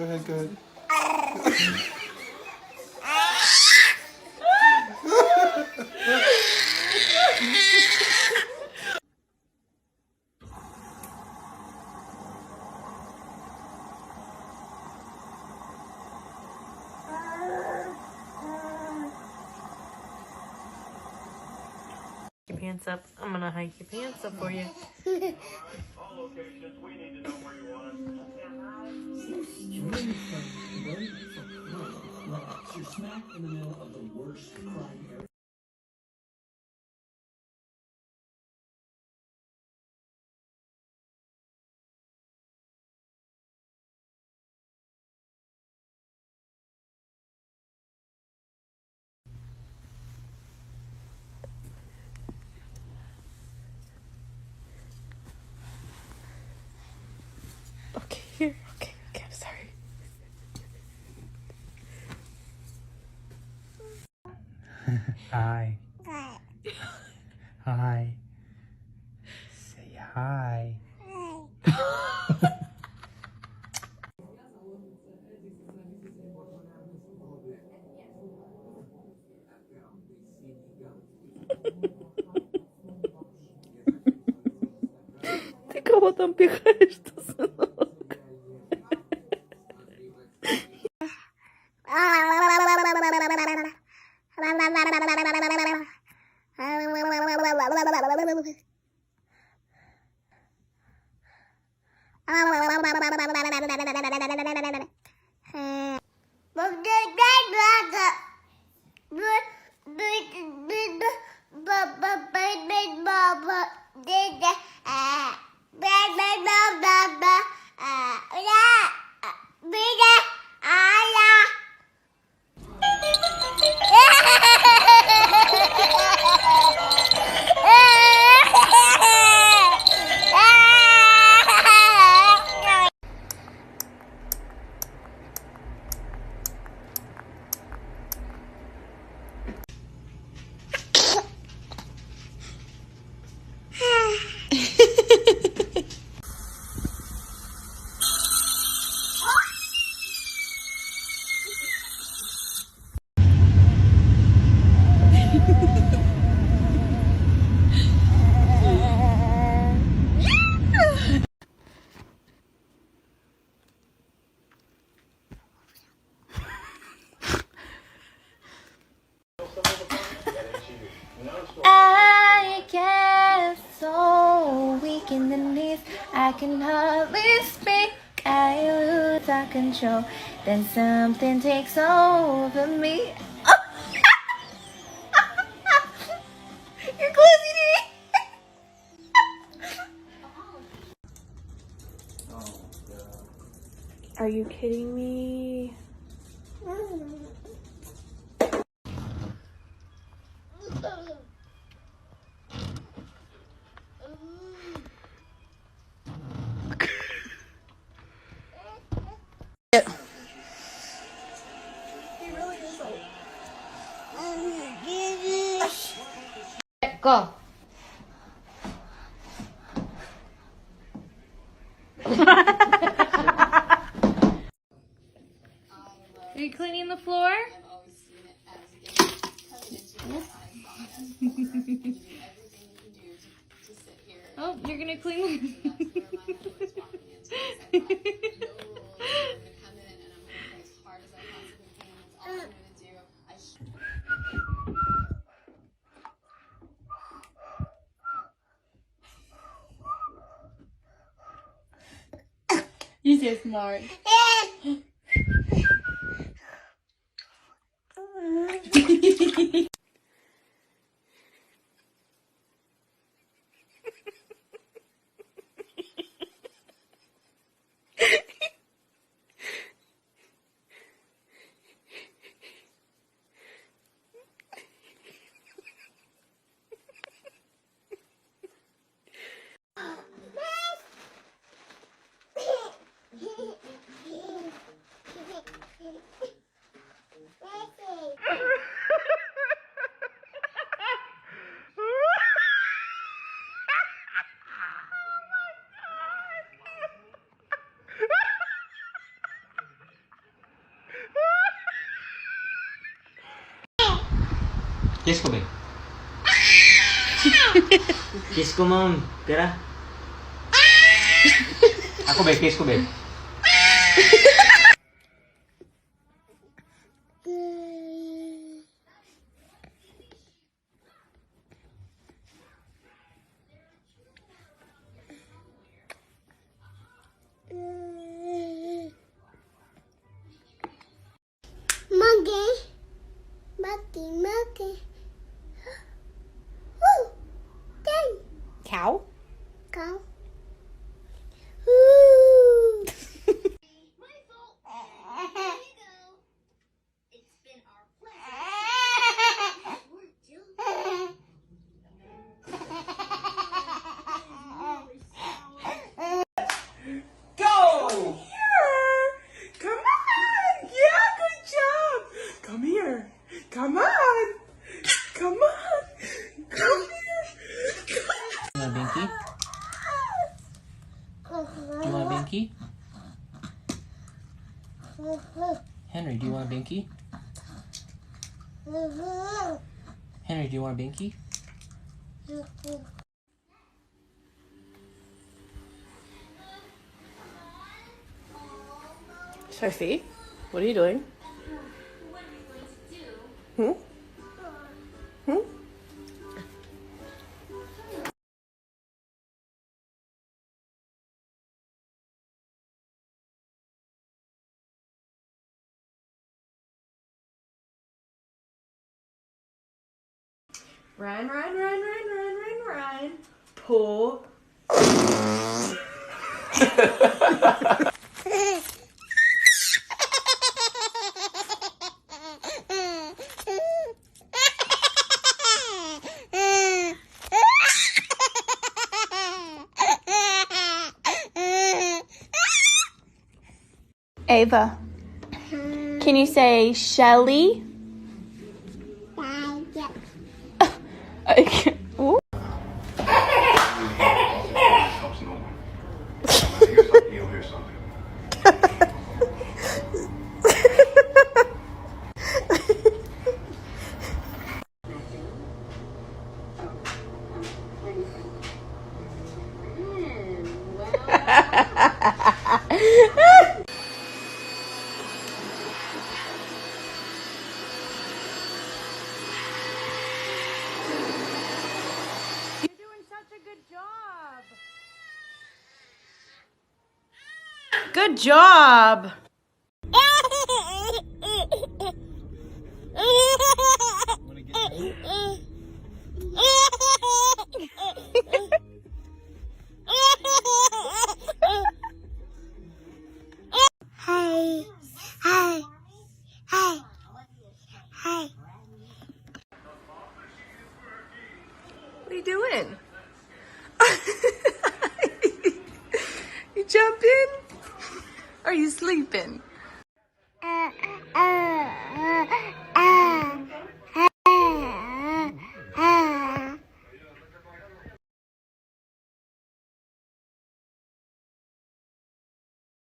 Go ahead, go ahead. Your pants up. I'm gonna hike your pants up for you. All locations, we need to know where you want us. You're smack in the middle of the worst crime area. Okay, here. Okay, I'm sorry. Hi. Hi. Say hi. Ты кого там пихаешь-то, сынок? I get so weak in the knees, I can hardly speak. I lose all control, then something takes over me. You're closing it. Are you kidding me? Go. Are you cleaning the floor? Oh, you're gonna clean. You're so smart. Kiss ko, babe. Kiss ko, mom. Tira. Ako, babe. Kiss ko, babe. Monkey. Woo! Dang. Cow? Cow. Woo! Go! Here! Come on! Yeah, good job! Come here! Come on! Come on! Come here! You want a binky? You want a binky? Henry, do you want a binky? Henry, do you want a binky? Sophie, what are you doing? Hmm? Hmm? Run. Pull. Ava, can you say Shelly? Okay. Ooh. You'll hear something. Good job! What are you doing? You jumping? Are you sleeping?